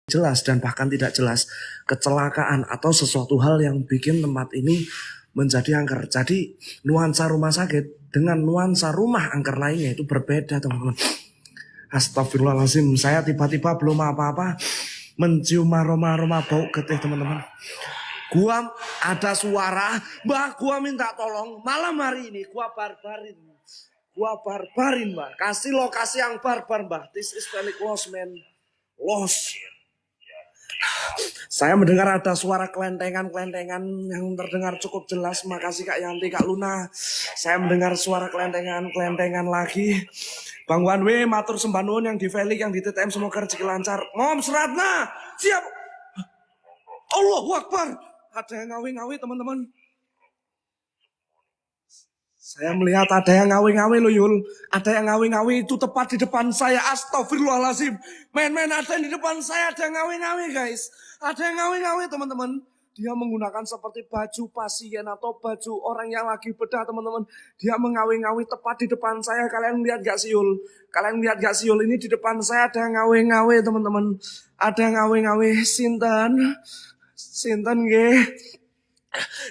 jelas dan bahkan tidak jelas kecelakaan atau sesuatu hal yang bikin tempat ini menjadi angker. Jadi nuansa rumah sakit dengan nuansa rumah angker lainnya itu berbeda, teman-teman. Astagfirullahaladzim, saya tiba-tiba belum apa-apa mencium aroma bau getih, teman-teman. Gua ada suara, Mbah, gua minta tolong malam hari ini gua barbarin, Mbah. Kasih lokasi yang barbar, Mbah. This is Felix Loss, man. Loss. Saya mendengar ada suara kelentengan yang terdengar cukup jelas. Makasih Kak Yanti, Kak Luna. Saya mendengar suara kelentengan lagi. Bang Wanwe, matur sembah nuwun yang di Felix, yang di TTM, semoga rezeki lancar. Mom Seratna, siap. Allahu Akbar. Ada yang ngawi-ngawi, teman-teman. Saya melihat ada yang ngawi-ngawi loh, Yul. Ada yang ngawi-ngawi itu tepat di depan saya. Astagfirullahaladzim. Men, ada yang di depan saya. Ada yang ngawi-ngawi, guys. Ada yang ngawi-ngawi, teman-teman. Dia menggunakan seperti baju pasien atau baju orang yang lagi bedah, teman-teman. Dia mengawi-ngawi tepat di depan saya. Kalian lihat gak sih, Yul? Ini di depan saya ada yang ngawi-ngawi, teman-teman. Ada yang ngawi-ngawi. Sinten nggih.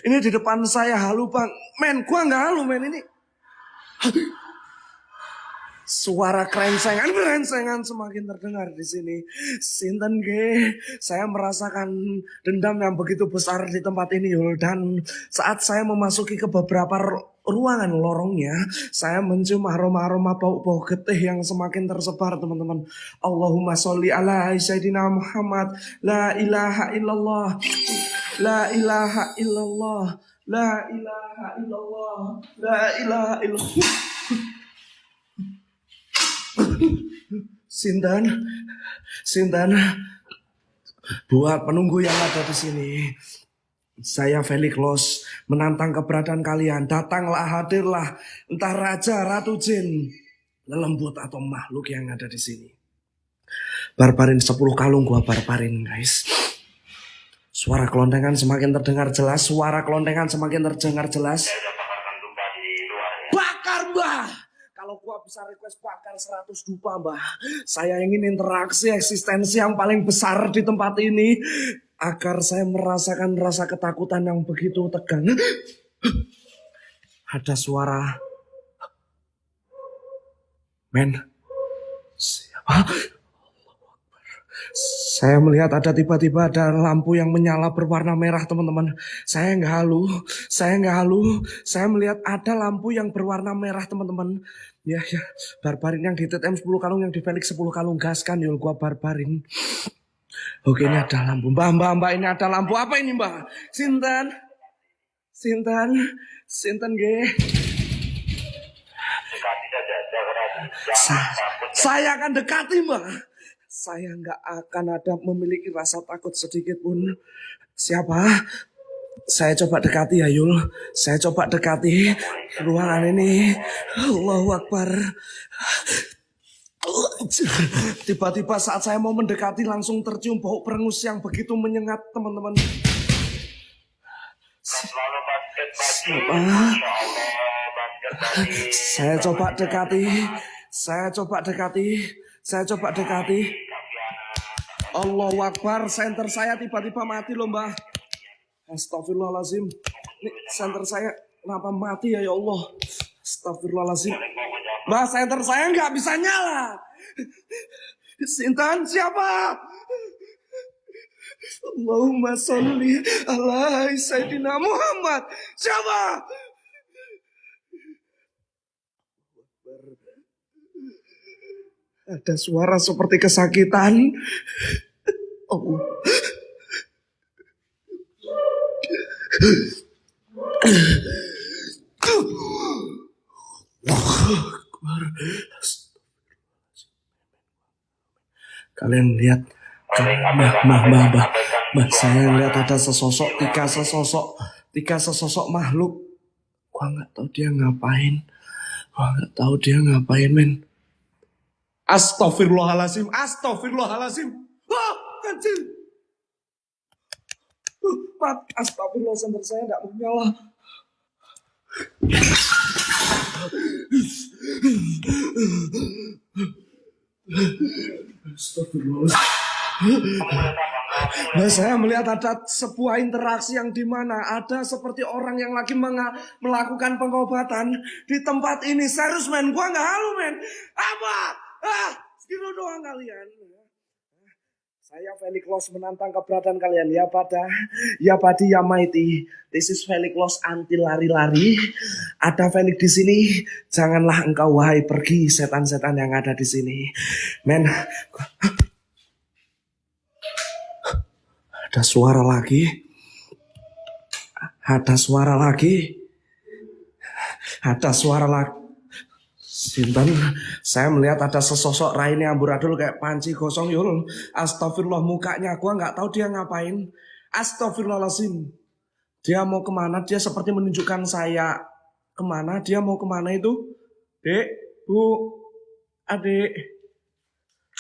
Ini di depan saya, halu bang. Men, gua nggak halu, men, ini. Suara kerensengan semakin terdengar di sini. Sinten ge, saya merasakan dendam yang begitu besar di tempat ini, Yul. Dan saat saya memasuki ke beberapa ruangan lorongnya, saya mencium aroma bau getih yang semakin tersebar, teman-teman. Allahumma sholli ala Sayyidina Muhammad. La ilaha illallah. La ilaha illallah. La ilaha illallah. La ilaha illallah. Sinten, buat penunggu yang ada di sini, saya Felix Loss menantang keberadaan kalian. Datanglah, hadirlah, entah raja, ratu jin, lelembut atau makhluk yang ada di sini. Barbarin 10 kalung gua barbarin, guys. Suara kelontengan semakin terdengar jelas. Bakar, Mbah. Kalau gua bisa request bakar 100 dupa, Mbah. Saya ingin interaksi eksistensi yang paling besar di tempat ini. Agar saya merasakan rasa ketakutan yang begitu tegang. Ada suara. Men. Siapa? Saya melihat ada tiba-tiba ada lampu yang menyala berwarna merah, teman-teman. Saya nggak halu. Saya melihat ada lampu yang berwarna merah, teman-teman. Ya, barbarin yang di TTM 10 kalung, yang di Felix 10 kalung. Gaskan, Yul, gua barbarin. Oke, ini ada lampu. Mbak, ini ada lampu. Apa ini, Mbak? Sinten, ge. Saya akan dekati, Mbak. Saya nggak akan ada memiliki rasa takut sedikit pun. Siapa? Saya coba dekati, ya, Yul. Saya coba dekati ruangan ini. Allahu Akbar. Tiba-tiba saat saya mau mendekati langsung tercium bau perengus yang begitu menyengat, teman-teman. Siapa? Saya coba dekati. Allahu Akbar, senter saya tiba-tiba mati loh, Mbah. Astagfirullahaladzim. Ini senter saya kenapa mati ya Allah. Astagfirullahaladzim. Mbah, senter saya nggak bisa nyala. Sinten, siapa? Allahumma sholli ala Sayyidina Muhammad. Siapa? Ada suara seperti kesakitan. Oh. Kalian lihat, Mbah, saya lihat ada tiga sesosok makhluk. Gua nggak tahu dia ngapain, men. Astagfirullahaladzim. Wah, kecil. Astagfirullah, senter saya tidak menyala. Astagfirullah. Nah, saya melihat ada sebuah interaksi yang dimana ada seperti orang yang lagi melakukan pengobatan di tempat ini. Serius men, gua nggak halu men. Apa? Segitu doang kalian. Saya Felix Los menantang keberadaan kalian ya pada ya padi ya mighty. This is Felix Los anti lari-lari. Ada Felix di sini. Janganlah engkau wahai pergi setan-setan yang ada di sini. Men. Ada suara lagi. Ada suara lagi. Ada suara lagi. Sinten, saya melihat ada sesosok raine amburadul kayak panci gosong yul. Astagfirullah, mukanya gua nggak tahu dia ngapain. Astagfirullahaladzim. Dia mau kemana? Dia seperti menunjukkan saya kemana. Dia mau kemana itu? Dek, bu, adik,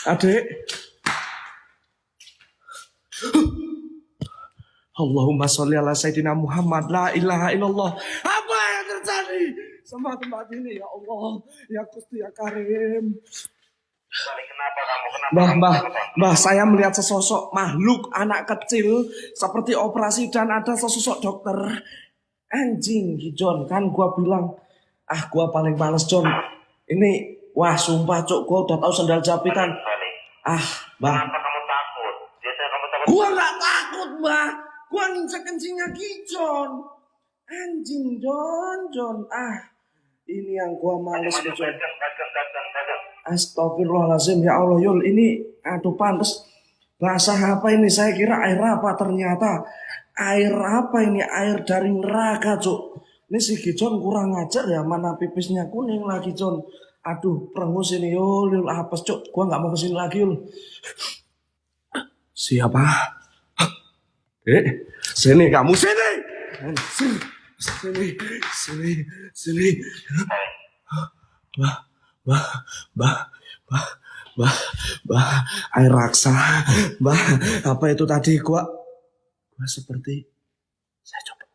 adik. Allahumma sholli ala Sayyidina Muhammad. La ilaha illallah. Apa yang terjadi sama tempat ini ya Allah, ya Gusti ya Karim. Mbah, saya melihat sesosok makhluk anak kecil seperti operasi dan ada sesosok dokter. Anjing, John, kan gua bilang, gua paling males John. Ini, wah sumpah cok, gua udah tahu sendal jepitan. Mbah. Kenapa kamu takut? Biasanya kamu takut. Gua nggak takut, Mbah. Gua nginjek kencingnya John. Anjing, John. Ini yang gua males John. Astagfirullahaladzim ya Allah Yul, ini aduh pantes bahasa apa ini, saya kira air apa, ternyata air apa ini, air dari neraka cuk. Ini si John kurang ajar ya, mana pipisnya kuning lagi John. Aduh perengus ini Yul apes cuk, gua nggak mau kesini lagi Yul. Siapa? Sini kamu sini. Sini. Bah, air raksa. Bah, apa itu tadi? Gua seperti saya coba.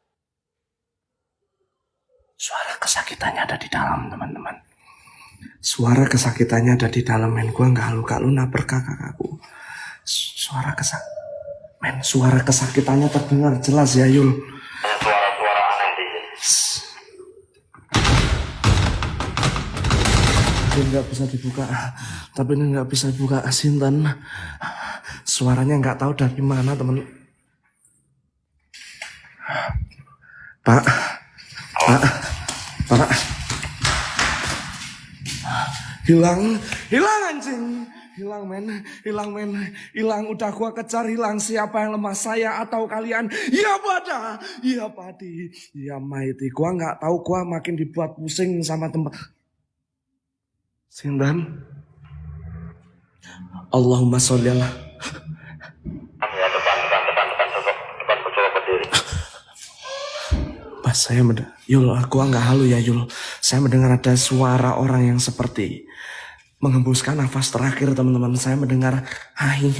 Suara kesakitannya ada di dalam, teman-teman. Suara kesakitannya ada di dalam, men. Gua nggak halu nabrak kakakku. Suara kesakitannya terdengar jelas ya, Yul. Suara-suara aneh di sini. Tapi ini nggak bisa dibuka Sinten. Suaranya nggak tahu dari mana teman. Pak. Hilang anjing. Hilang men. Hilang udah gua kejar, hilang. Siapa yang lemah, saya atau kalian? Ya pada, ya padi, ya mighty. Gua nggak tahu, gua makin dibuat pusing sama tempat. Sinten. Allahumma sholli ala. Ya, depan coba berdiri. Pas saya Yul, gua nggak halu ya Yul. Saya mendengar ada suara orang yang seperti menghembuskan nafas terakhir teman-teman. Saya mendengar hahi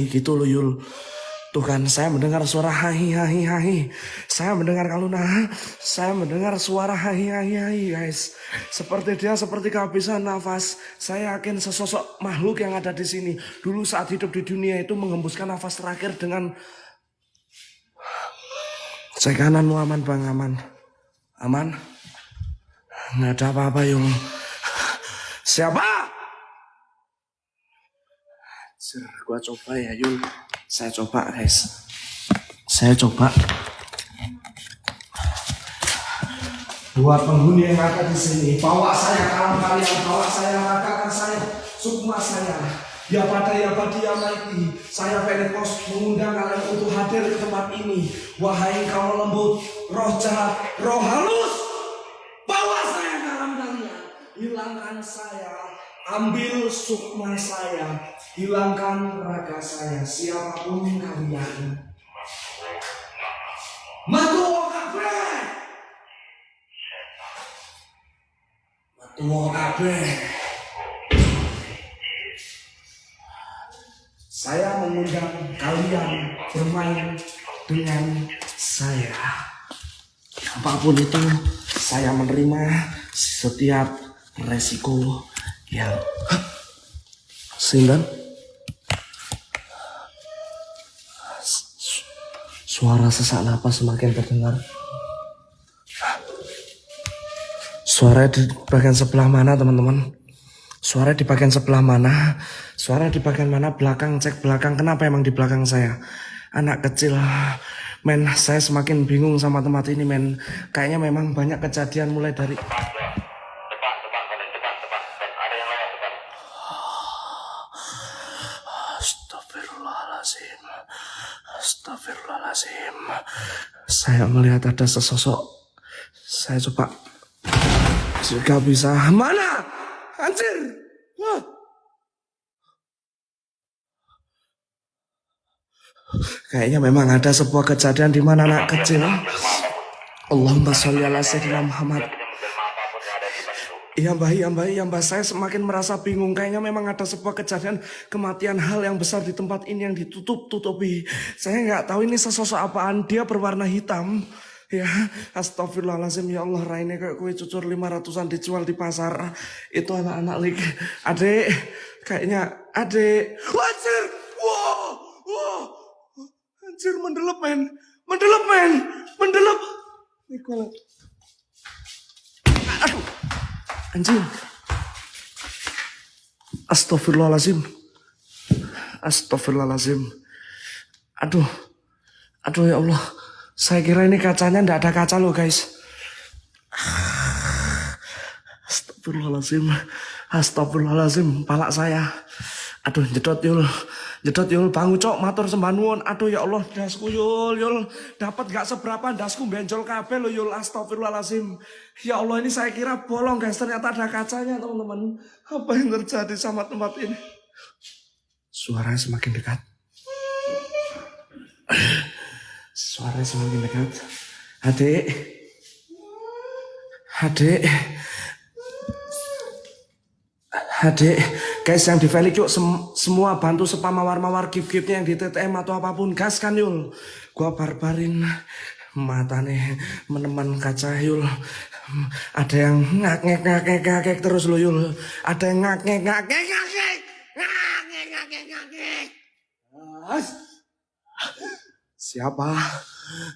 gitu loh Yul. Tuh kan, saya mendengar suara hahi. Saya mendengar saya mendengar suara hahi guys. Seperti dia seperti kehabisan nafas. Saya yakin sesosok makhluk yang ada di sini dulu saat hidup di dunia itu menghembuskan nafas terakhir dengan cek kananmu aman bang, aman. Nggak ada apa-apa Yul. Siapa? Gua coba ya Yul. Saya coba guys. Buat penghuni yang ada di sini, bawa saya kalam kalian, bawa saya ragakan saya, sukma saya. Ya pada ya padi ya mighty. Saya Felix Los mengundang kalian untuk hadir ke tempat ini. Wahai kaum lembut, roh jahat, roh halus, bawa saya kalam kalian. Hilangkan saya, ambil sukma saya, hilangkan raga saya, siapapun kalian. Matu kabeh. Saya mengundang kalian bermain dengan saya. Apapun itu, saya menerima setiap resiko yang Sinten. Suara sesak napas semakin terdengar. Suara di bagian sebelah mana teman-teman? Suara di bagian sebelah mana? Suara di bagian mana? Belakang, cek belakang. Kenapa emang di belakang saya? Anak kecil. Men, saya semakin bingung sama tempat ini men. Kayaknya memang banyak kejadian mulai dari... Depan, paling depan. Dan ada yang lewat depan. Astagfirullahaladzim. Astagfirullahaladzim. Saya melihat ada sesosok. Saya coba. Jika bisa. Mana? Anjir. Wah. Kayaknya memang ada sebuah kejadian di mana anak kecil. Allahumma sholli ala sayyidina Muhammad. Iya mbah, saya semakin merasa bingung. Kayaknya memang ada sebuah kejadian kematian hal yang besar di tempat ini yang ditutup-tutupi. Saya nggak tahu ini sesosok apaan. Dia berwarna hitam. Ya, astagfirullahaladzim ya Allah. Raine kayak kue cucur 500-an dijual di pasar. Itu anak-anak lik. Adek, kayaknya adek. Anjir, wah, anjir mendelep men. Nikola. Aduh. Anjing. Astagfirullahaladzim. Aduh ya Allah. Saya kira ini kacanya ndak ada kaca loh guys. Astagfirullahaladzim. Palak saya. Aduh jedot yul, bangun cok, matur sembah nuwun. Aduh ya Allah, dasku yul, dapat gak seberapa, dasku benjol kabel lo yul. Astagfirullahaladzim. Ya Allah, ini saya kira bolong guys, ternyata ada kacanya teman-teman. Apa yang terjadi sama tempat ini? Suaranya semakin dekat. Adik, guys yang di Felix yuk semua bantu spam mawar gift-giftnya yang di TTM atau apapun gas kan yul. Gua barbarin matane meneman kaca yul. Ada yang ngakek terus lo yul. Ada yang ngakek. Siapa?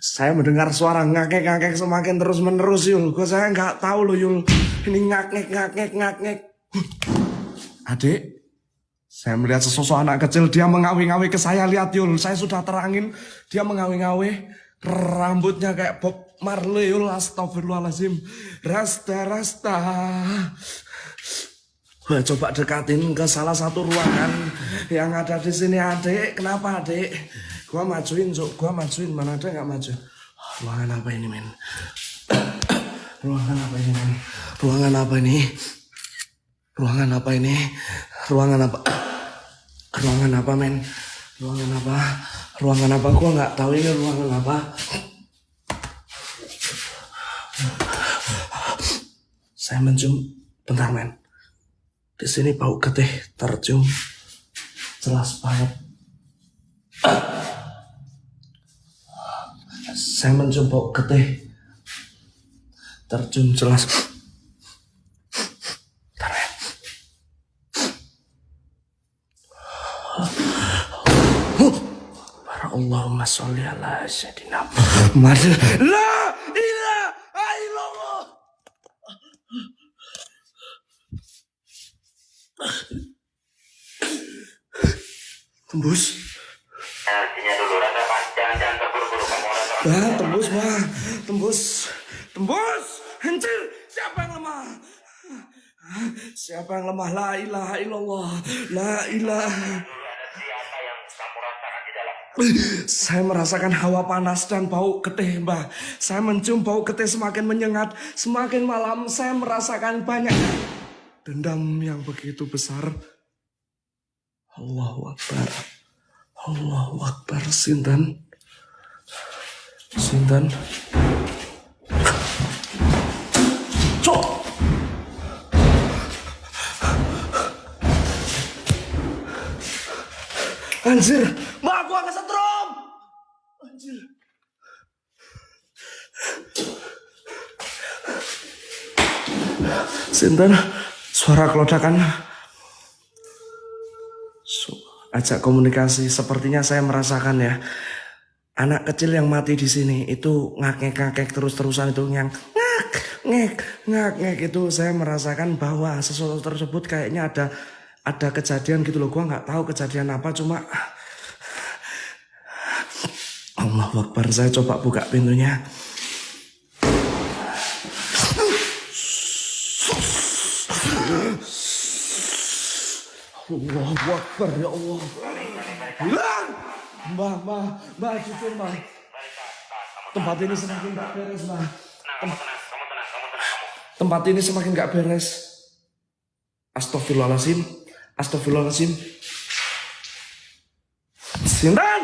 Saya mendengar suara ngakek semakin terus menerus yul. Saya nggak tahu lo yul. Ini ngakek. Adik, saya melihat sesosok anak kecil, dia mengawi-ngawi ke saya, lihat yul, saya sudah terangin, dia mengawi-ngawi, rambutnya kayak Bob Marley yul, astagfirullahaladzim, rasta. Wah, coba dekatin ke salah satu ruangan yang ada di sini adik, kenapa adik? Gua majuin, mana ada nggak maju? Ruangan apa ini men? Ruangan apa ini? Ruangan apa men? Ruangan apa? Gua nggak tahu ini ruangan apa. Saya mencium, bentar men. Di sini bau getih tercium jelas banget. Saya mencium bau getih tercium jelas. Allahumma sholli ala sayyidina Muhammad. La ilaha illallah. Tembus. Energinya dulu rasa Pak. Jangan terburu-buru kamu orang. Tembus. Hancur. Siapa yang lemah? La ilaha illallah. La ilaha. Saya merasakan hawa panas dan bau getih mbah. Saya mencium bau getih semakin menyengat. Semakin malam saya merasakan banyak dendam yang begitu besar. Allahu Akbar. Sinten. Cok. Anjir, mbak gua kesetrum. Anjir. Sinten, suara kelodakan. Ajak komunikasi, sepertinya saya merasakan ya. anak kecil yang mati di sini itu ngak-ngek terus-terusan itu yang ngak-ngek itu saya merasakan bahwa sesuatu tersebut kayaknya ada kejadian gitu loh. Gua nggak tahu kejadian apa, cuma Allahu Akbar. Saya coba buka pintunya. Allahu Akbar, ya Allah. Mbah, jujur mbah. Tempat ini semakin gak beres mbah. Kamu tenang. Tempat ini semakin gak beres. Astagfirullahaladzim. Sintan.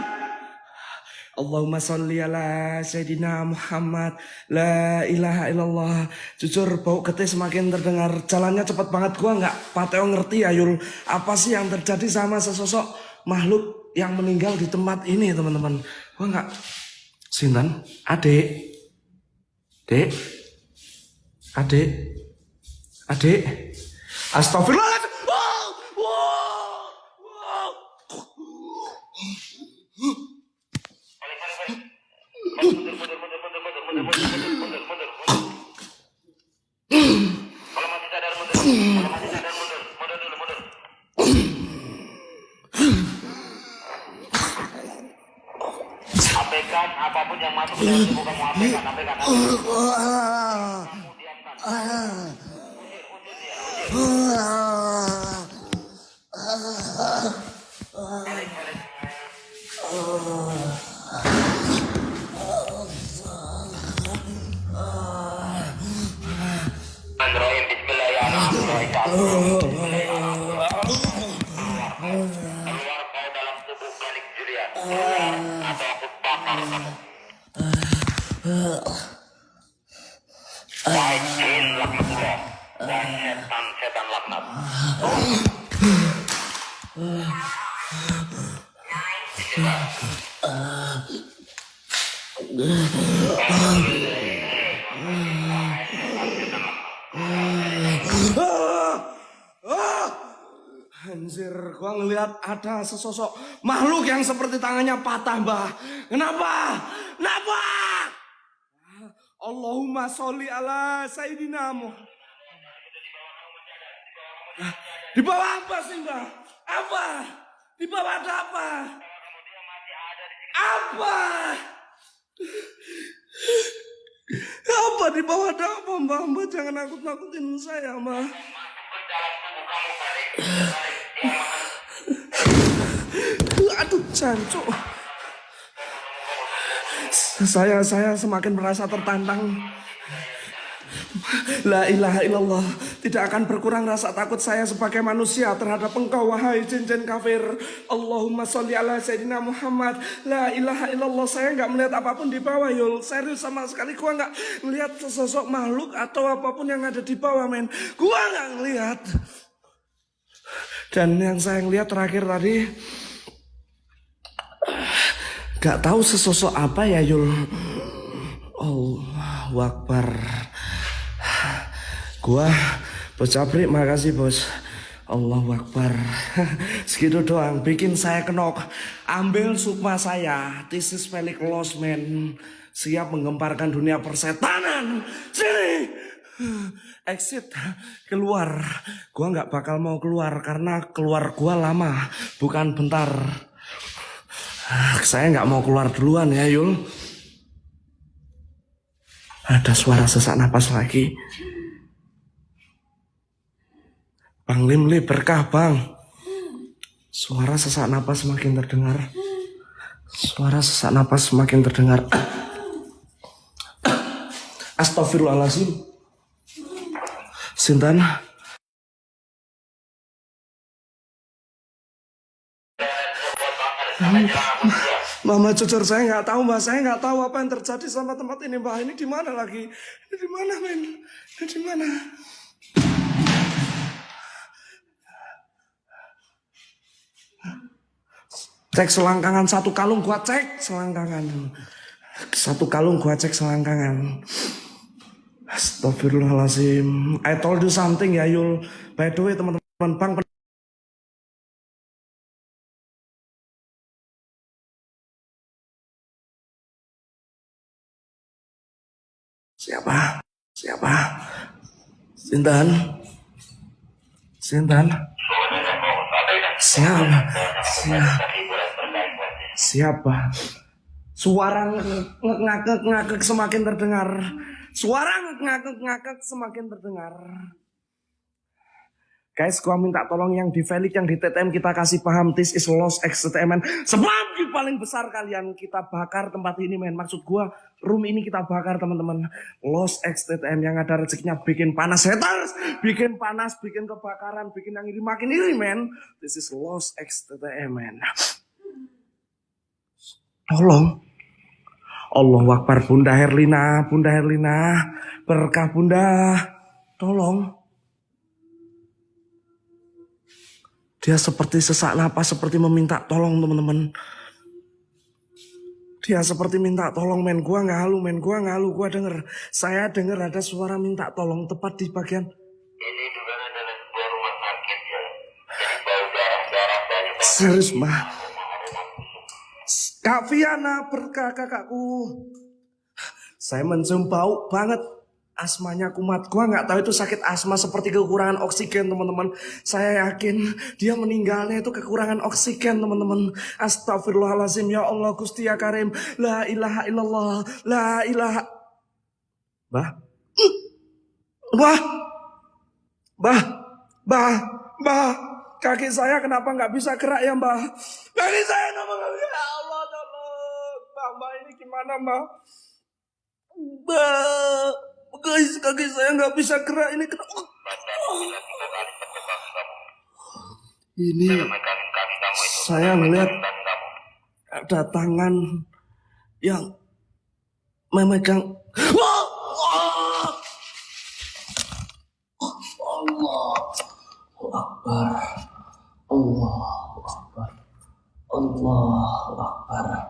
Allahumma sholli ala Sayyidina Muhammad. La ilaha illallah. Jujur bau getih semakin terdengar. Jalannya cepat banget. Gua nggak pateo ngerti ya Yul. Apa sih yang terjadi sama sesosok makhluk yang meninggal di tempat ini teman-teman. Gua nggak. Sinten? Adik. Astagfirullahaladzim. Mundur. Kalau masih sadar mundur. Mundur. Abaikan apapun yang masuk ke dalam tubuh kamu, abaikan. Kamu diamkan. Usir dia. Bismillahirrahmanirrahim. Keluar kau dalam tubuh Ganik Julia. Atau aku bakar kamu. Baik jin laknatullah dan setan laknat. Anjir, gua ngelihat ada sesosok makhluk yang seperti tangannya patah, Mbah. Kenapa? Allahumma sholli ala Sayyidina Muhammad. Di bawah apa sih, Mbah? Apa? Di bawah ada apa? Apa di bawah ada apa, Mbah? Jangan nakut-nakutin saya, Mbah. Aduh, jancuk. Saya semakin merasa tertantang. La ilaha illallah. Tidak akan berkurang rasa takut saya sebagai manusia terhadap engkau, wahai jin-jin kafir. Allahumma sholli ala Sayyidina Muhammad. La ilaha illallah. Saya nggak melihat apapun di bawah, Yul. Serius sama sekali gua nggak melihat sesosok makhluk atau apapun yang ada di bawah, men. Gua nggak ngelihat. Dan yang saya ngelihat terakhir tadi, gak tahu sesosok apa ya, Yul. Allahu Akbar. Gua Bos Cabri, makasih bos. Allahu Akbar. Segitu doang, bikin saya kenok. Ambil sukma saya, this is Felix Losman. Siap menggemparkan dunia persetanan. Sini, exit, keluar. Gua nggak bakal mau keluar karena keluar gua lama, bukan bentar. Saya nggak mau keluar duluan ya, Yul. Ada suara sesak napas lagi. Bang Limli, berkah bang. Suara sesak napas semakin terdengar. Astagfirullahaladzim. Sintan. Mama jujur saya nggak tahu, Mbak. Saya nggak tahu apa yang terjadi sama tempat ini, Mbak. Ini di mana lagi? Ini di mana, men? Ini di mana? Cek selangkangan satu kalung, gua cek selangkangan. Satu kalung gua cek selangkangan. Astagfirullahaladzim. I told you something ya, Yul. By the way, teman-teman, Bang Siapa? Siapa? Sinten? Sinten? Siapa? Siapa? Suara ngakak semakin terdengar. Suara ngakak semakin terdengar. Guys, gua minta tolong yang di Felix, yang di TTM kita kasih paham this is lost XTTM. Sebab paling besar kalian kita bakar tempat ini men. Maksud gua room ini kita bakar teman-teman. Lost XTTM yang ada rezekinya bikin panas haters, bikin panas, bikin kebakaran, bikin yang iri makin iri men. This is lost XTTM men. Tolong. Allahu Akbar. Bunda Herlina, berkah Bunda. Tolong. Dia seperti sesak napas, seperti meminta tolong teman-teman. Dia seperti minta tolong men. Gua nggak halu men, gua denger. Saya denger ada suara minta tolong tepat di bagian. Ini juga adalah sebuah rumah sakit ya. Jadi bau darah-darah dari Serius mah. Kak Viana, berkah kakakku. Saya mencium bau banget. Asmanya kumat. Gua nggak tahu itu sakit asma seperti kekurangan oksigen teman-teman. Saya yakin dia meninggalnya itu kekurangan oksigen teman-teman. Astagfirullahaladzim ya Allah Gusti ya Karim. La ilaha illallah. La ilaha. Bah. Kaki saya kenapa nggak bisa gerak ya Mbah? Kaki saya kenapa nggak bisa? Ya Allah tolong. Mbah ini gimana Mbah? Mbah. Guys, kaki saya nggak bisa gerak ini. Ini saya melihat ada tangan yang memegang. Allahu Akbar. Allahu Akbar. Allahu Akbar.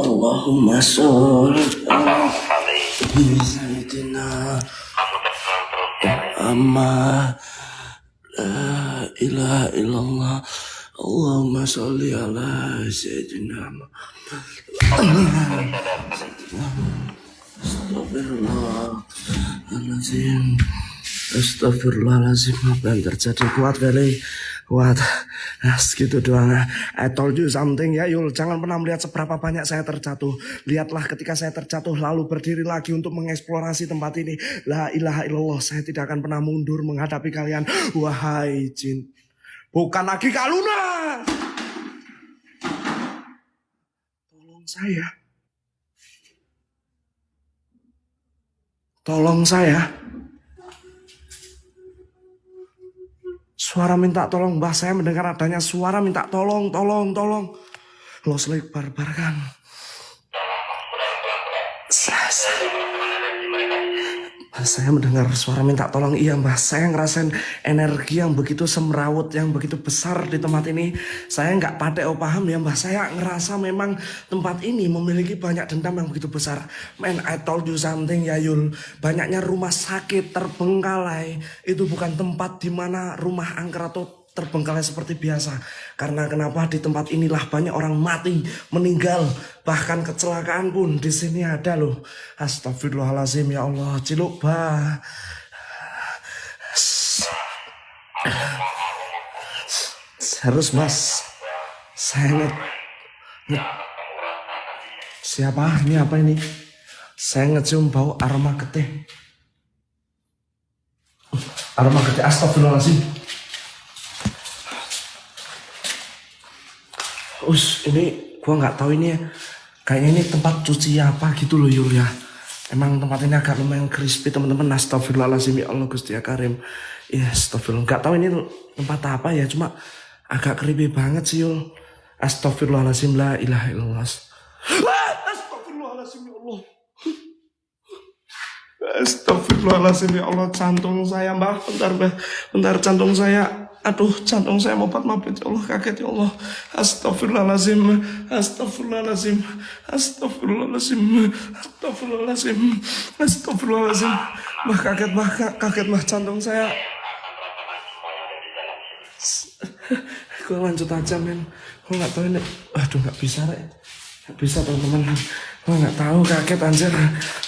Allahumma sholli ala sayyidina Muhammad. La ilaha illallah. Allahumma sholli ala sayyidina Muhammad. Astagfirullahaladzim. Astagfirullahaladzim. Apa yang terjadi? Kuat kali. Kuat. Nah, segitu doang. I told you something ya Yul. Jangan pernah melihat seberapa banyak saya terjatuh. Lihatlah ketika saya terjatuh lalu berdiri lagi untuk mengeksplorasi tempat ini. La ilaha illallah. Saya tidak akan pernah mundur menghadapi kalian. Wahai jin. Bukan lagi Kak Luna. Tolong saya. Tolong saya. Suara minta tolong, Mbah. Saya mendengar adanya suara minta tolong. Los Lake barbarkan. Saya mendengar suara minta tolong. Iya Mbah, saya ngerasain energi yang begitu semrawut, yang begitu besar di tempat ini. Saya nggak paham ya Mbah. Saya ngerasa memang tempat ini memiliki banyak dendam yang begitu besar. Man, I told you something ya Yul. Banyaknya rumah sakit terbengkalai. Itu bukan tempat di mana rumah angker atau terbengkalai seperti biasa. Karena kenapa di tempat inilah banyak orang mati, meninggal, bahkan kecelakaan pun di sini ada loh. Astagfirullahaladzim ya Allah, ciluk bah. Harus Mas. Saya siapa? Ini apa ini? Saya ngecium bau aroma getih. Aroma getih, astagfirullahaladzim. Ini gua nggak tahu ini kayaknya ini tempat cuci apa gitu loh Yul ya. Emang tempat ini agak lumayan crispy teman-teman. Astagfirullahaladzim ya Allah Gusti ya Karim. Ya astagfirullah. Nggak tahu ini tempat apa ya, cuma agak creepy banget sih Yul. Astagfirullahaladzim, la ilaha illallah. Astagfirullahaladzim ya Allah. Astagfirullahaladzim ya Allah. Jantung saya Mbah, bentar jantung saya. Aduh, jantung saya mabit ya Allah, kaget ya Allah. Astagfirullahaladzim. Mbah kaget Mbah jantung saya. Gue lanjut aja men. Gue nggak tahu ini. Aduh nggak bisa rek. Nggak bisa teman-teman. Gue nggak tahu kaget anjir.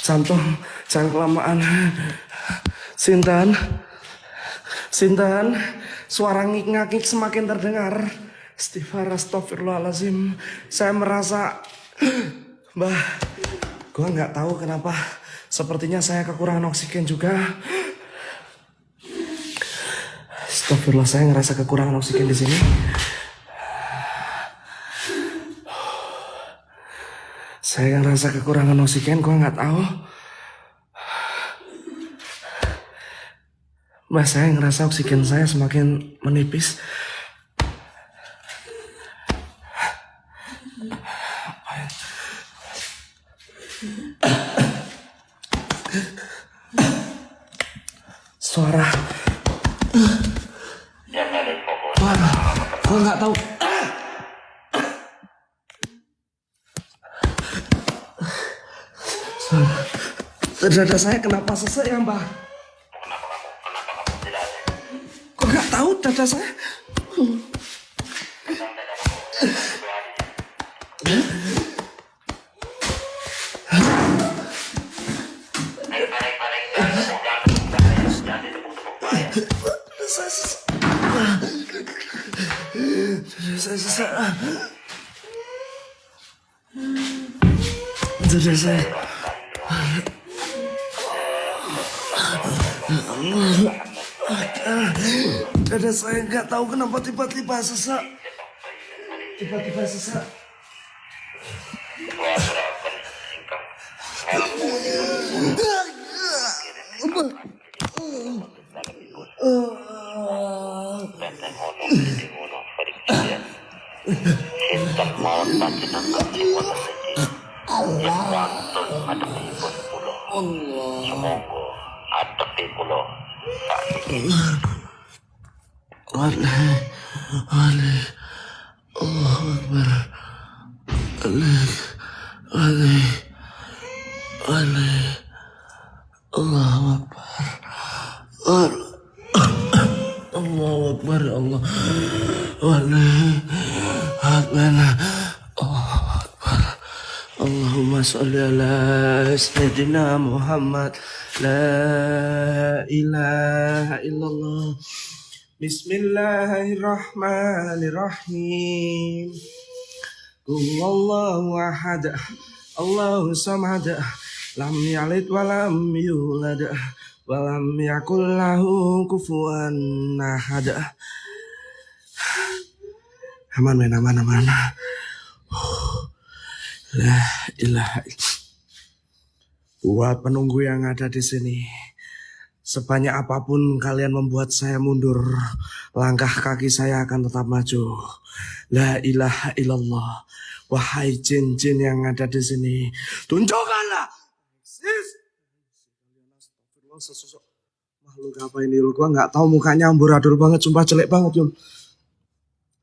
Jantung jangan kelamaan. Sinten. Suara ngik-ngakik semakin terdengar. Astagfirullahaladzim. Saya merasa Mbah, gue nggak tahu kenapa. Sepertinya saya kekurangan oksigen juga. Astagfirullah, saya ngerasa kekurangan oksigen di sini. Saya ngerasa kekurangan oksigen, gue nggak tahu. Mbah, saya ngerasa oksigen saya semakin menipis. Suara. Gue nggak tahu. Dada saya kenapa sesek ya Mbak? Kenapa kamu tidak ada? Kok nggak tahu dada saya? Saya sesek. Dada saya. Dada saya nggak tahu kenapa tiba-tiba sesak. Tiba-tiba sesak. Allahumma sholli ala sayyidina Muhammad. La ilaha illallah. Bismillahirrahmanirrahim. Allahu ahad, Allahu samad, lam yalid wa lam yulad wa lam yakul lahu kufuwan ahad. Aman men, aman. La ilaha illallah. Buat penunggu yang ada di sini, sebanyak apapun kalian membuat saya mundur, langkah kaki saya akan tetap maju. La ilaha illallah. Wahai jin-jin yang ada di sini, tunjukkanlah. Sesosok makhluk apa ini? Gua nggak tahu, mukanya amburadul banget, sumpah jelek banget Yul.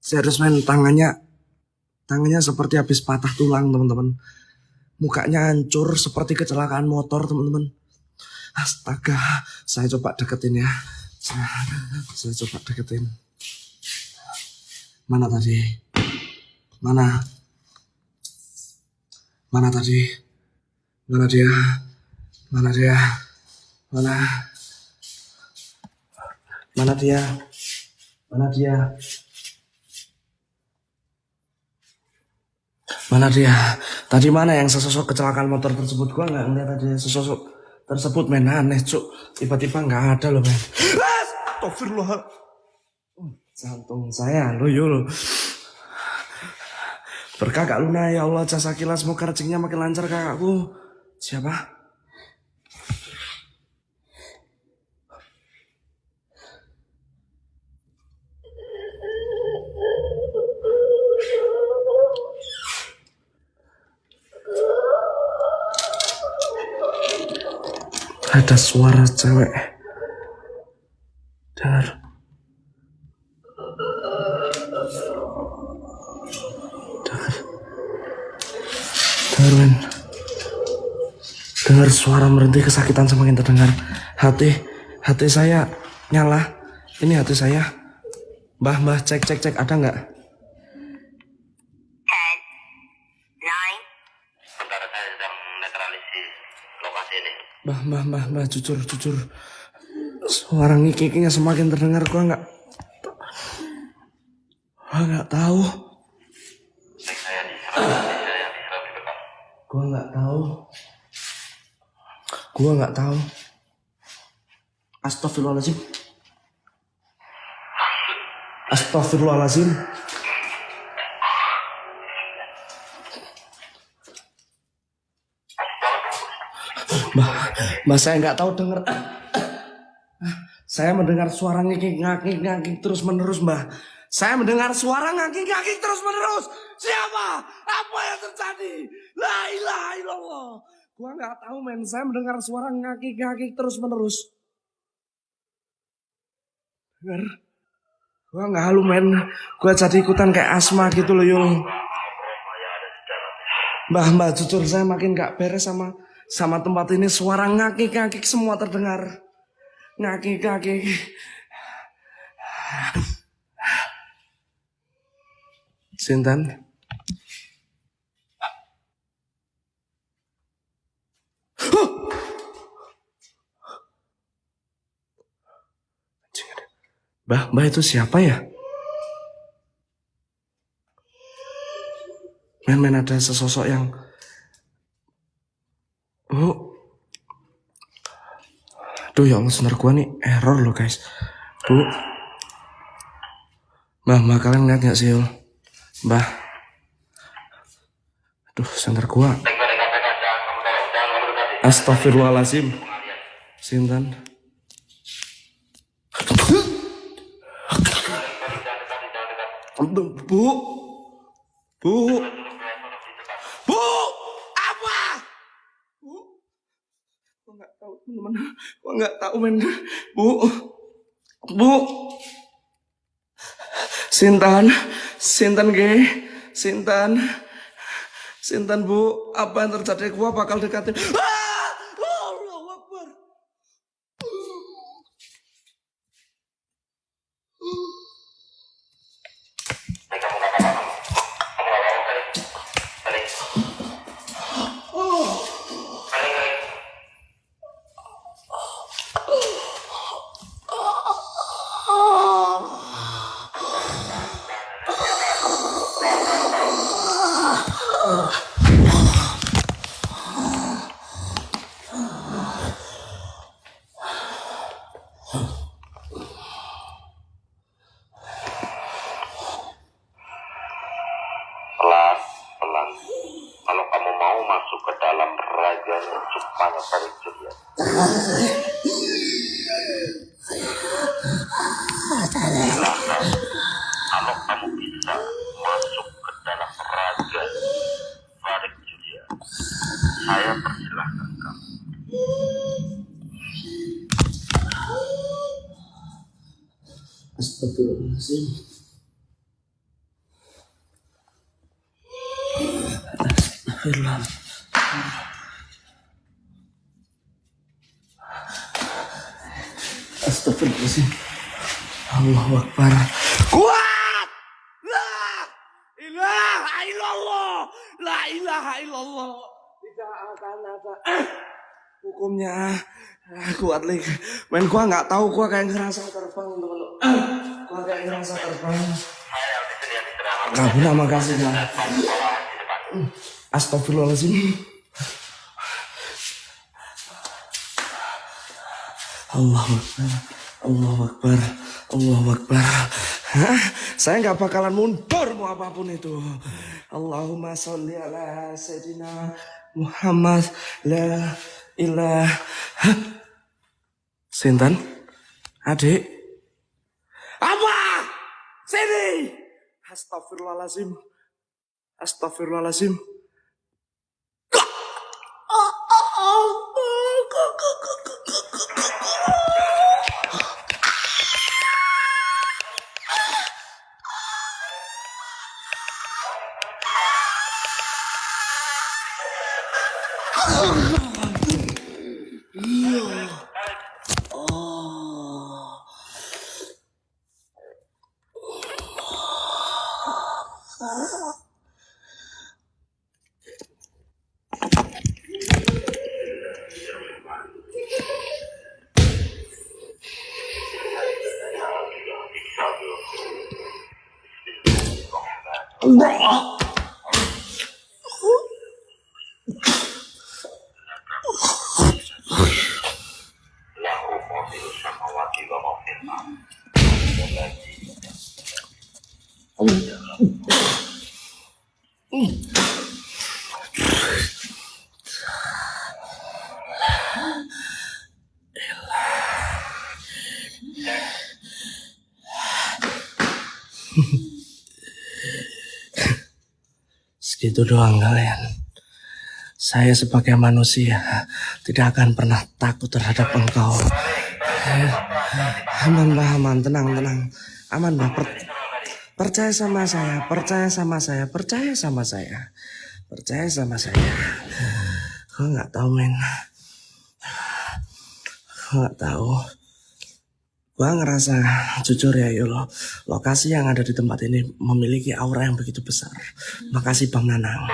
Serius men, tangannya seperti habis patah tulang teman-teman. Mukanya hancur seperti kecelakaan motor teman-teman. Astaga, saya coba deketin ya. Saya coba deketin. Mana tadi? Mana tadi? Mana dia? Mana dia? Mana dia? Mana dia? Mana dia? Tadi mana yang sesosok kecelakaan motor tersebut? Gua nggak ngeliat ada sesosok tersebut men. Aneh cuk. Tiba-tiba nggak ada loh men. Astagfirullah. Jantung saya lo Yul. Berkah Kak Luna ya Allah, jasa kilas, semoga rezekinya makin lancar kakakku. Siapa? Ada suara cewek. Dengar. Dengar men. Dengar suara merintih kesakitan semakin terdengar. Hati saya nyala. Ini hati saya. Mbah, cek, ada nggak? 10, 9. Sementara saya sedang netralisir lokasi ini. Mbah, jujur. Suara ngikiknya semakin terdengar, gua nggak tahu. Saya diserang di depan. Gua nggak tahu. Astagfirullahaladzim. Mbah, saya nggak tahu dengar. Saya mendengar suara ngakik terus menerus, Mbah. Saya mendengar suara ngakik terus menerus. Siapa? Apa yang terjadi? La ilaha illallah. Gua nggak tahu, men. Saya mendengar suara ngakik terus menerus. Dengar? Gua nggak halu, men. Gua jadi ikutan kayak asma gitu loh, Yul. Mbah, jujur saya makin gak beres sama tempat ini. Suara ngakik semua terdengar. Ngakik. Sinten? Mbah itu siapa ya? Men ada sesosok yang Duh ya Allah, sebentar gua nih error loh guys. Bu, Mbah kalian lihat gak sih, Yul? Mbah, aduh sebentar gua. Astagfirullahaladzim. Sinten? Bu, apa? Gua nggak tahu teman-teman. Gua nggak tahu, men. Bu. Sinten ge. Sinten Bu. Apa yang terjadi? Gua bakal dekatin. Allahu Akbar. Pelan-pelan. Kalau kamu mau masuk ke dalam raganya Cupanya Farid Julian. Silahkan. Kalau kamu bisa masuk ke dalam raga Farid Julian, saya persilahkan kamu. Astagfirullahaladzim. Astagfirullahaladzim. Allahu Akbar. Kuat! La ilaha illallah. Tidak akan ada hukumnya. Kuat lagi. Men gua nggak tahu, gua kayak ngerasa terbang, teman-teman. Gua kayak ngerasa terbang. Kabuna makasih ya. Astagfirullahaladzim. Allahu Akbar. Hah? Saya nggak bakalan mundur mau apapun itu. Allahumma sholli ala Sayyidina Muhammad la ilaha. Sinten? Adik? Apa? Sini. Astagfirullahaladzim. lahu ma fis samawati wa ma fil Segitu doang kalian. Saya sebagai manusia tidak akan pernah takut terhadap engkau. Aman bah, aman, tenang, tenang. Aman bah, percaya sama saya, percaya sama saya, percaya sama saya. Percaya sama saya. Gue gak tahu men. Gue gak tahu. Gue ngerasa jujur ya Yolo, lokasi yang ada di tempat ini memiliki aura yang begitu besar. Makasih Bang Nanang.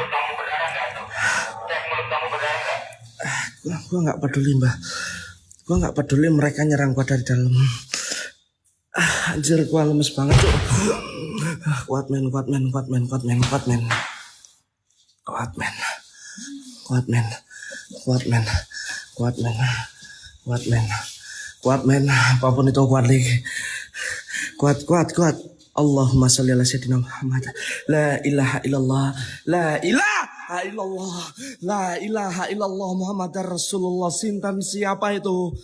Gue gak peduli mbah. Gue gak peduli mereka nyerang gue dari dalam. Anjir gue lemes banget tuh. Kuat men, kuat men, kuat men, kuat men, kuat men. Kuat men. Kuat men. Kuat men. Kuat men. Kuat men. Kuat men, apapun itu kuat lagi. Kuat, kuat, kuat. Allahumma sholli ala sayyidina Muhammad. La ilaha illallah. La ilaha illallah. La ilaha illallah Muhammadar Rasulullah. Sintan siapa itu?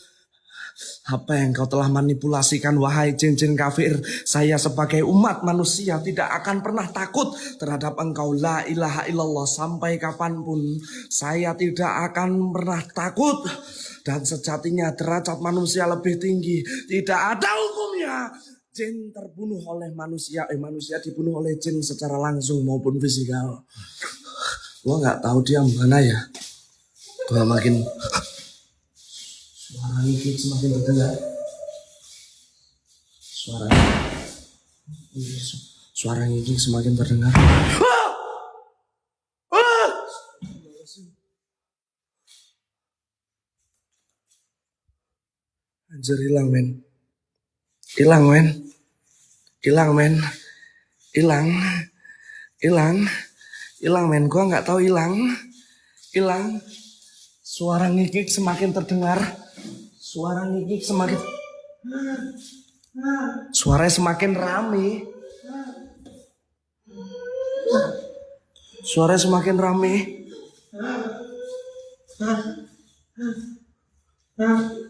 Apa yang kau telah manipulasikan wahai jin-jin kafir? Saya sebagai umat manusia tidak akan pernah takut terhadap engkau. La ilaha illallah. Sampai kapanpun saya tidak akan pernah takut. Dan sejatinya derajat manusia lebih tinggi. Tidak ada hukumnya. Jin terbunuh oleh manusia. Manusia dibunuh oleh jin secara langsung maupun fisikal. Gua gak tahu dia mana ya. Gua makin... Suara ngikik semakin terdengar. Suara ngikik semakin terdengar. Anjir hilang men. Hilang men. Hilang men. Hilang. Hilang. Hilang men. Gua gak tahu hilang. Hilang. Suara ngikik semakin terdengar. Suara ngikik semakin... Suaranya semakin rame. Suaranya semakin rame.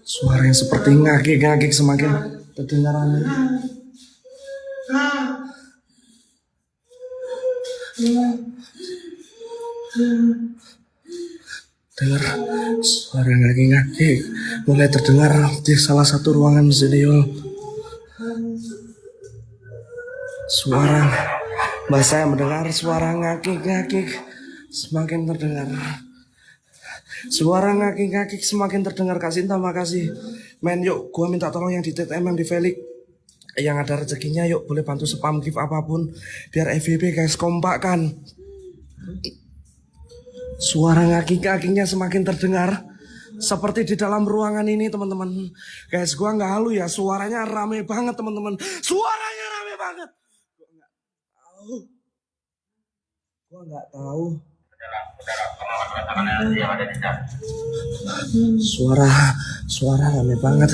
Suara yang seperti ngakik-ngakik semakin terdengar rame. Dengar suara ngaki-ngaki mulai terdengar di salah satu ruangan di sini. Suara mbak saya mendengar suara ngaki-ngaki semakin terdengar. Suara ngaki-ngaki semakin terdengar. Kak Sinta makasih. Men yuk gua minta tolong yang di TTM yang di Felix yang ada rezekinya yuk boleh bantu spam gift apapun biar FVP guys kompak kan. Suara ngaki-ngakinya semakin terdengar seperti di dalam ruangan ini teman-teman. Guys gua nggak halu ya, suaranya rame banget teman-teman. Suaranya rame banget. Gua nggak tahu. Suara rame banget.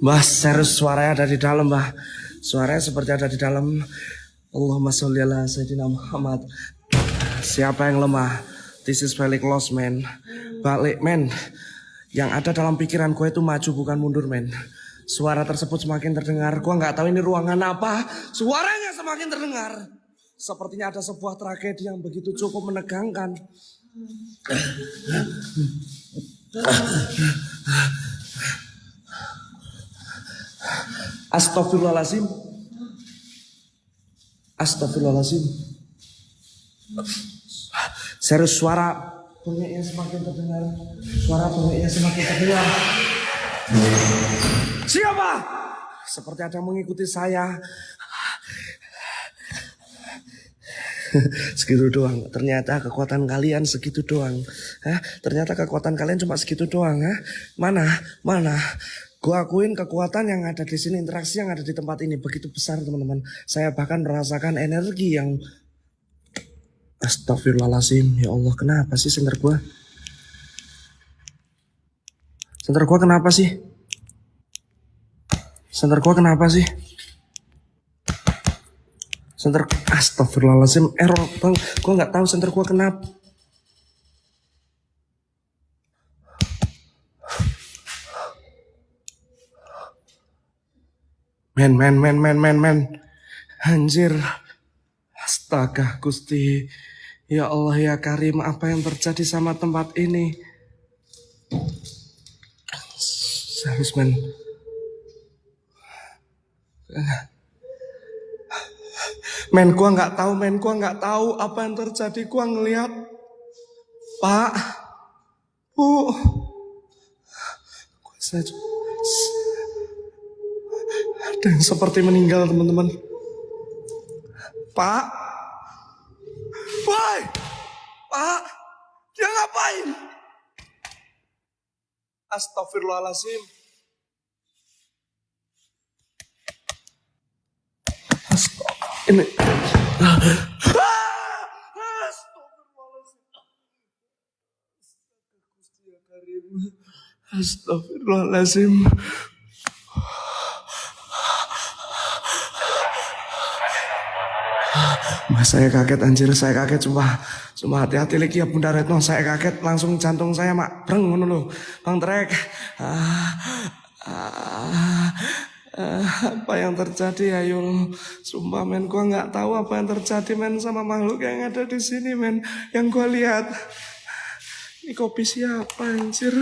Mbah serius suaranya ada di dalam mbah. Suaranya seperti ada di dalam. Allahumma sholli ala sayyidina Muhammad. Siapa yang lemah? This is Felix lost man. Balik men. Yang ada dalam pikiran gue itu maju bukan mundur men. Suara tersebut semakin terdengar. Gue gak tahu ini ruangan apa. Suaranya semakin terdengar. Sepertinya ada sebuah tragedi yang begitu cukup menegangkan. Astagfirullahaladzim. Astagfirullahaladzim. Serius suara bengeknya semakin terdengar. Suara bengeknya semakin terdengar. Siapa? Seperti ada yang mengikuti saya. Segitu doang. Ternyata kekuatan kalian segitu doang. Ternyata kekuatan kalian cuma segitu doang. Mana? Gua akuin kekuatan yang ada di sini, interaksi yang ada di tempat ini begitu besar teman-teman. Saya bahkan merasakan energi yang Astagfirullahaladzim, ya Allah, kenapa sih senter gua? Senter gua kenapa sih? Senter gua kenapa sih? Senter, astagfirullahaladzim, error bang. Gua nggak tahu senter gua kenapa. Men. Anjir. Astaga Gusti. Ya Allah ya Karim, apa yang terjadi sama tempat ini? Serius men. Men, gua nggak tahu apa yang terjadi. Gua ngelihat Pak, Bu, ada yang seperti meninggal teman-teman. Pak, woi, Pak, dia ngapain? Astagfirullahaladzim. Ini. Astagfirullahaladzim. Mas, saya kaget anjir, saya kaget cuma hati-hati lagi ya Bunda Retno, saya kaget langsung jantung saya mak breng ngono lho. Bang Trek. Apa yang terjadi ya Yul? Sumpah men, gua nggak tahu apa yang terjadi men sama makhluk yang ada di sini men. Yang gua lihat ini kopi siapa anjir?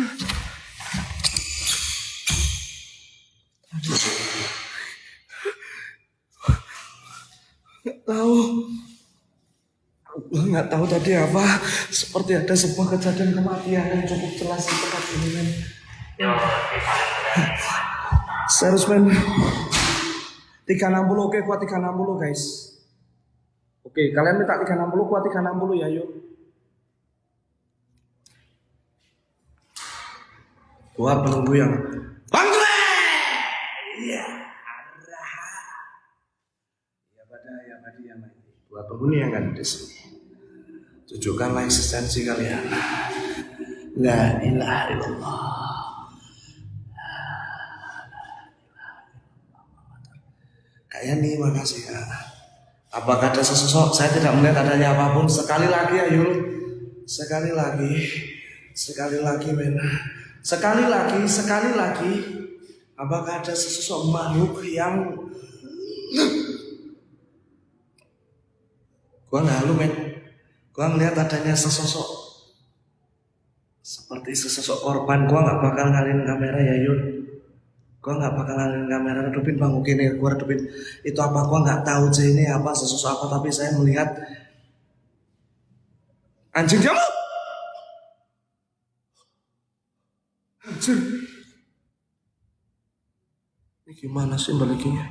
Nggak tahu tadi apa. Seperti ada sebuah kejadian kematian yang cukup jelas di tempat ini men. Serius men. 360 oke, kuat 360 guys. Oke, kalian minta 360, kuat 360 ya yuk. Gua penunggu yang Bang Dre! Iya. Ya pada ya mati. Gua penghuni yang ada di sini. Tunjukkanlah eksistensi kalian. La ilaha illallah. Kayak nih, makasih ya. Apakah ada sesosok? Saya tidak melihat adanya apapun. Sekali lagi ya Yul. Sekali lagi men. Sekali lagi. Apakah ada sesosok makhluk yang gua nggak halu men. Gua ngelihat adanya sesosok seperti sesosok korban. Gua nggak bakal ngalihin kamera ya Yul. Gua nggak bakal ngalihin kamera. Redupin bang, oke nih gua redupin. Itu apa gua nggak tahu sih ini apa sesosok apa, tapi saya melihat anjing kamu. Anjir. Ini gimana sih baliknya?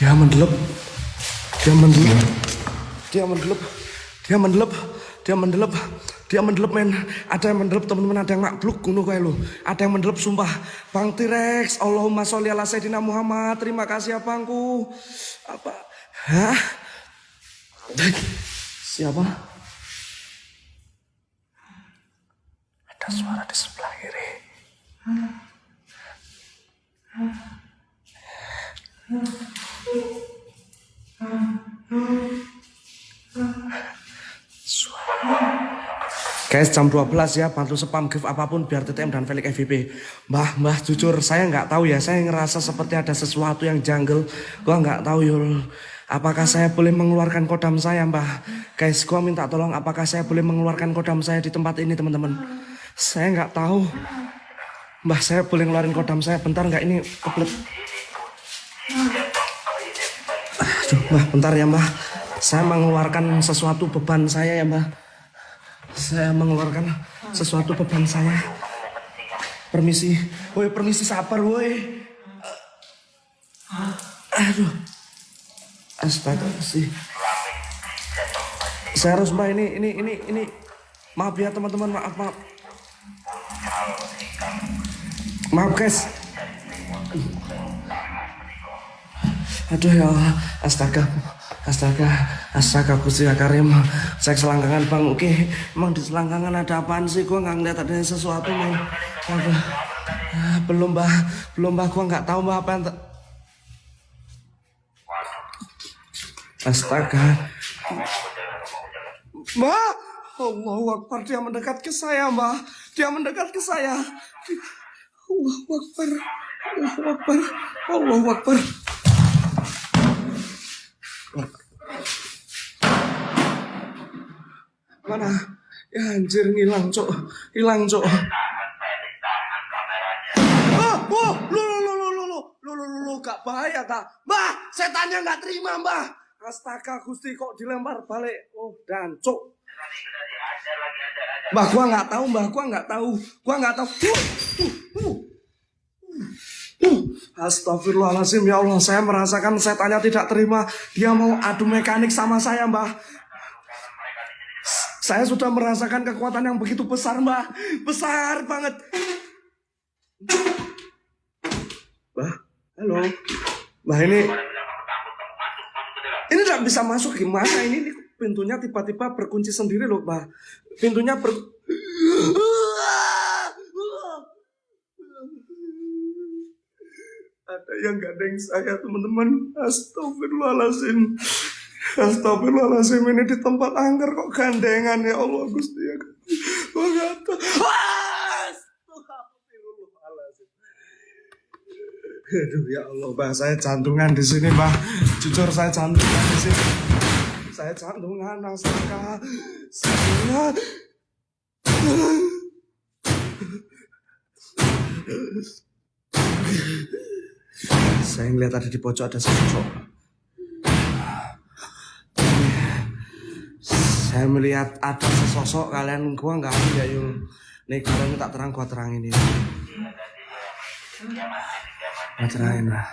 Dia mendelep men. Ada yang mendelep teman-teman, ada yang makhluk kuno kayak lo. Ada yang mendelep sumpah. Bang T-Rex, Allahumma sholli ala Sayyidina Muhammad. Terima kasih ya bangku. Apa? Hah? Siapa? Ada suara di sebelah kiri. Guys, jam 12 ya, bantu spam gift apapun biar TTM dan Felix FVP. Mbah, jujur saya nggak tahu ya, saya ngerasa seperti ada sesuatu yang janggal. Gua nggak tahu Yul. Apakah saya boleh mengeluarkan kodam saya, Mbah? Guys, gua minta tolong, apakah saya boleh mengeluarkan kodam saya di tempat ini, teman-teman? Saya nggak tahu. Mbah, saya boleh ngeluarin kodam saya, bentar nggak ini kebelet. Aduh, Mbah, bentar ya, Mbah. Saya mengeluarkan sesuatu beban saya ya, Mbah. Saya mengeluarkan sesuatu beban saya. Permisi. Woi, permisi, sabar woi. Aduh. Astaga sih. Saya harus Mbak ini. Maaf ya teman-teman, maaf. Maaf guys. Aduh ya Allah, astaga. Astaga Gusti Karim. Cek selangkangan bang, oke. Emang di selangkangan ada apaan sih? Gua nggak ngeliat ada sesuatu men. Belum bah, gua nggak tahu bah apa yang astaga. Mbak, Allahu Akbar, dia mendekat ke saya, Mbak. Dia mendekat ke saya. Allahu Akbar. Allahu Akbar. Allahu Akbar. Mana? Ya anjir, ngilang, Cok. Hilang, Cok. Lo, gak bahaya tak? Mbah, setannya gak terima, Mbah. Astaga Gusti, kok dilempar balik. Oh, dan Cok. Mbah, gua nggak tahu, Mbah, gua nggak tahu. Astagfirullahaladzim, ya Allah, saya merasakan setannya tidak terima. Dia mau adu mekanik sama saya, Mbah. Saya sudah merasakan kekuatan yang begitu besar, Mbah. Besar banget. Mbah, halo. Mbah, ini tidak bisa masuk gimana ini pintunya tiba-tiba berkunci sendiri loh, Mbah. Pintunya ada yang gandeng saya, teman-teman. Astagfirullahaladzim. Astagfirullahaladzim, ini di tempat angker kok gandengan, ya Allah Gusti ya. Astagfirullahaladzim. Aduh ya Allah, Mbah, saya jantungan di sini, Mbah. Jujur saya jantungan di sini. Saya jantungan, astaga. Saya ngeliat ada di pojok ada sosok. Saya melihat ada sesosok, kalian gua nggak ada ya Yul. Nih kalian tak terang, gua terangin ini. Gua terangin lah.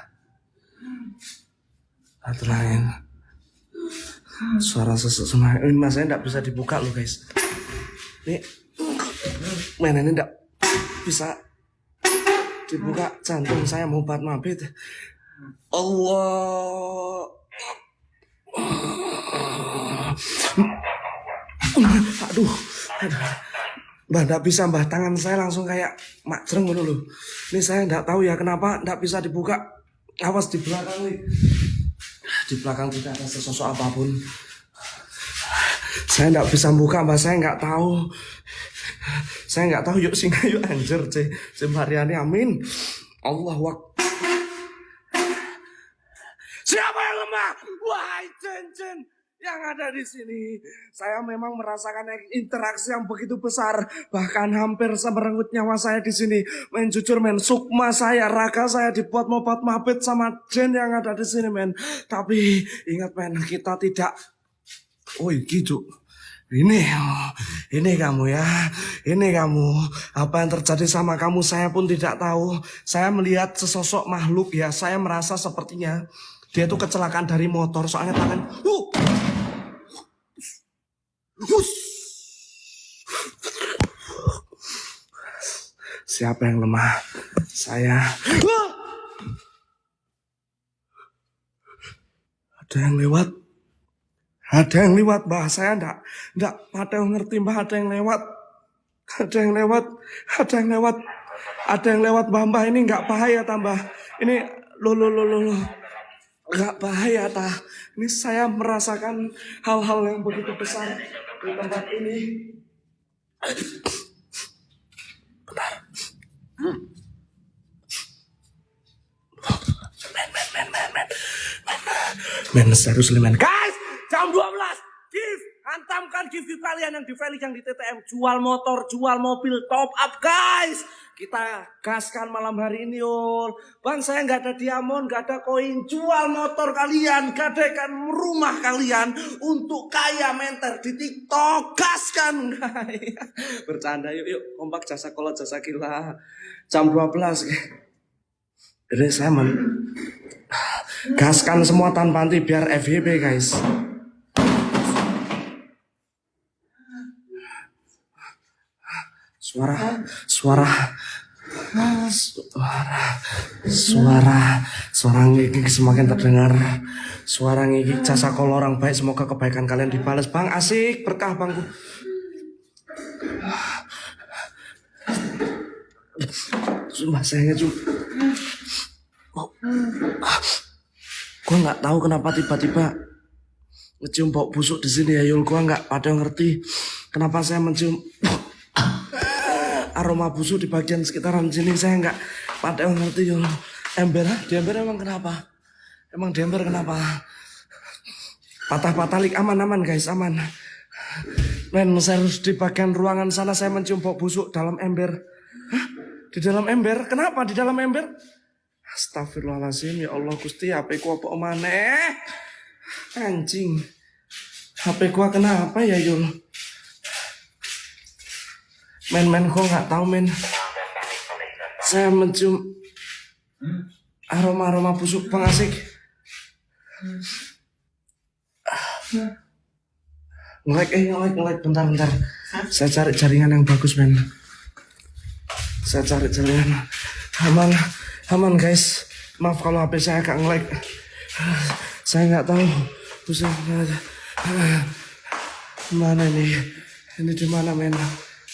Gua terangin. Suara sesek semua. Ini masanya nggak bisa dibuka loh guys. Nih, mainan ini nggak bisa dibuka. Jantung saya mau bat mabit. Allah. Aduh. Mbah, nggak bisa, Mbah. Tangan saya langsung kayak macreng dulu. Ini saya nggak tahu ya kenapa nggak bisa dibuka. Awas di belakang nih. Di belakang tidak ada sesosok apapun. Saya nggak bisa buka, Mbah. Saya nggak tahu. Yuk singa, yuk anjir. Mariani, amin. Allahu Akbar. Siapa yang lemah? Wahai jin yang ada di sini. Saya memang merasakan interaksi yang begitu besar, bahkan hampir semerenggut nyawa saya di sini. Men, jujur men, sukma saya, raga saya dibuat mobat mabit sama jin yang ada di sini men. Tapi ingat men, kita tidak. Oh gitu. Ini kamu ya. Ini kamu. Apa yang terjadi sama kamu saya pun tidak tahu. Saya melihat sesosok makhluk ya. Saya merasa sepertinya dia tuh kecelakaan dari motor. Soalnya tangan. Siapa yang lemah? Saya. Ada yang lewat. Ada yang lewat, Mbah. Saya enggak pada ngerti, Mbah. Ada yang lewat. Ada yang lewat, Mbah. Ini enggak bahaya, tambah. Ini lo. Enggak bahaya, tah. Ini saya merasakan hal-hal yang begitu besar di tempat ini. Bentar. Men, seriously, men. Guys! Jam 12, hantamkan gift kalian yang di Valley, yang di TTM. Jual motor, jual mobil, top up guys. Kita gaskan malam hari ini Yul. Bang, saya nggak ada diamond, nggak ada koin. Jual motor kalian, gadekan rumah kalian untuk kaya menter di TikTok. Gaskan. Bercanda yuk. Kompak jasa kolot jasa gila. Jam 12. Jadi saya gaskan semua tanpa henti biar FYP guys. Suara ngikik semakin terdengar. Suara ngikik jasa kalau orang baik, semoga kebaikan kalian dibalas. Bang, asik, berkah bangku. Sumpah sayangnya cu. Gua nggak tahu kenapa tiba-tiba ngecium bau busuk di sini ya Yul. Gua nggak pada ngerti kenapa saya mencium aroma busuk di bagian sekitaran sini. Saya nggak pada ngerti Yul. Di ember emang kenapa? Emang di ember kenapa? Patah-patah lik, aman guys, aman. Men, serius di bagian ruangan sana saya mencium bau busuk dalam ember. Hah? Di dalam ember? Kenapa di dalam ember? Astagfirullahaladzim, ya Allah Gusti, HP ku apa maneh? Anjing. HP gua kenapa ya Yul? Men, gua nggak tahu men. Saya mencium aroma busuk pengasik. Ngelek, bentar. Saya cari jaringan yang bagus men. Saya cari jaringan. Aman guys. Maaf kalau HP saya agak ngelek. Saya nggak tahu busuk mana ini. Ini di mana men?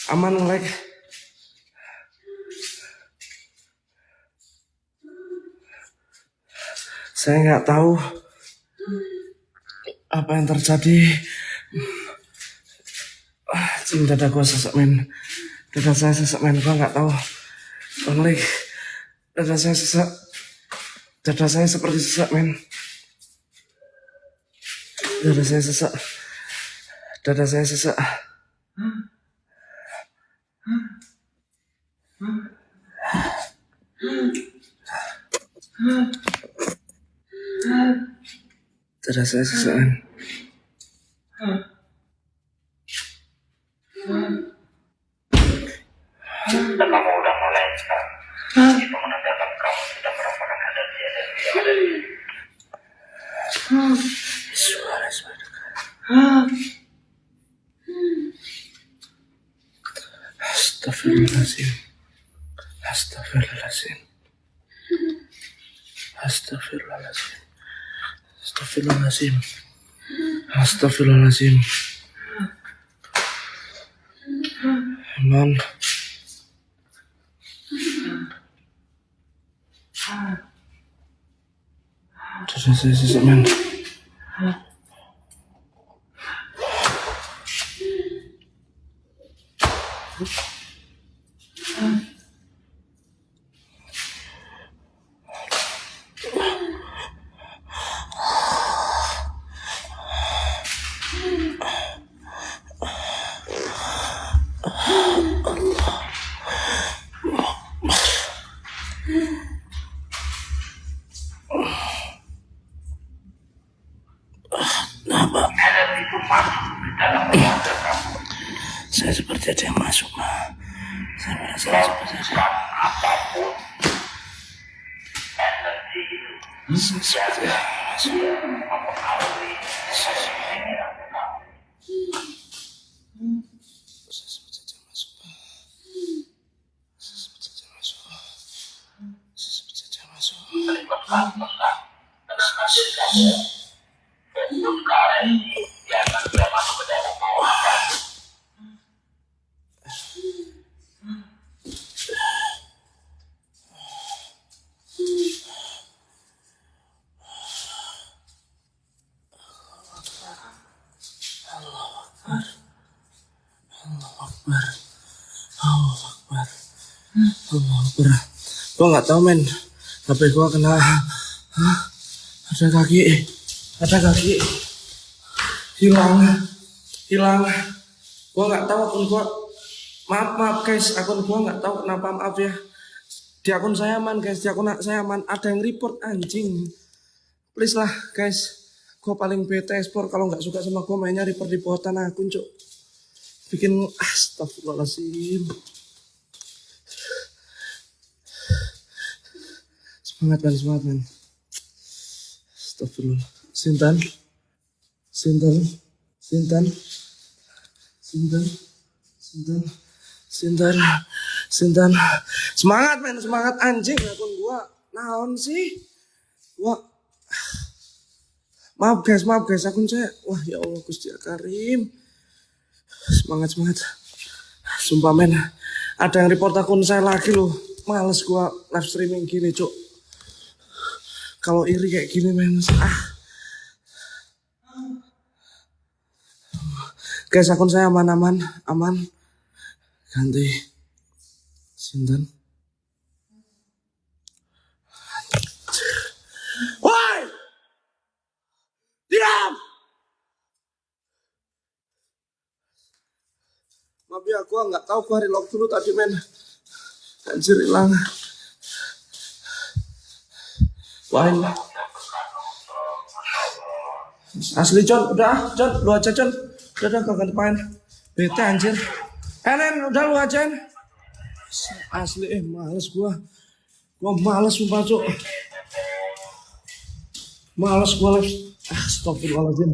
Aman ngelek. Saya nggak tahu apa yang terjadi. Dada gue sesak men. Dada saya sesak men. Gue nggak tahu. Banglik. Dada saya sesak. Dada saya seperti sesak men. Dada saya sesak. Dada saya sesak. Dada saya sesak men. Dan kamu udah mulai sekarang. Itu menandakan kamu sudah merasakan energi yang ada di Suara. Astagfirullahaladzim. Aman. Dada saya sesak men. Saya seperti ada yang masuk mah. Saya merasa seperti ada. apapun energi itu Seperti ada yang masuk. mempengaruhi pikiran kamu. Saya seperti ada yang masuk mah. Saya seperti ada yang masuk. Terlibatkan pesan dengan hati kamu. Bentuk sekarang ini yang akan sudah masuk ke dalam bawah kamu. Allah Akbar. Gua nggak tahu men. HP gua kena. Ada kaki. Hilang. Gua nggak tahu akun gua. Maaf guys, akun gua nggak tahu kenapa, maaf ya. Di akun saya aman guys, di akun saya aman. Ada yang report anjing. Please lah guys. Gua paling bete ekspor kalau nggak suka sama gua mainnya report-reportan akun cok. Bikin astagfirullahaladzim. Semangat man. Astagfirullah. Sintan. Sinten. Semangat men, semangat anjing akun gua. Naon sih? Wah. Maaf guys, akun saya. Wah, ya Allah Gusti Karim. Semangat. Sumpah men. Ada yang report akun saya lagi loh. Males gua live streaming gini, Cuk. Kalau iri kayak gini men. Guys, akun saya aman. Ganti. Sinten. Woi! Diam! Maaf ya, gua nggak tahu gua relock dulu tadi men. Anjir hilang. Wah. Asli John, udah John, lu aja John. Udah gak ganti main. Bete anjir. Nen, udah lu aja. Asli males gua. Gua males sumpah, Cuk. Males gua live. Astagfirullahaladzim.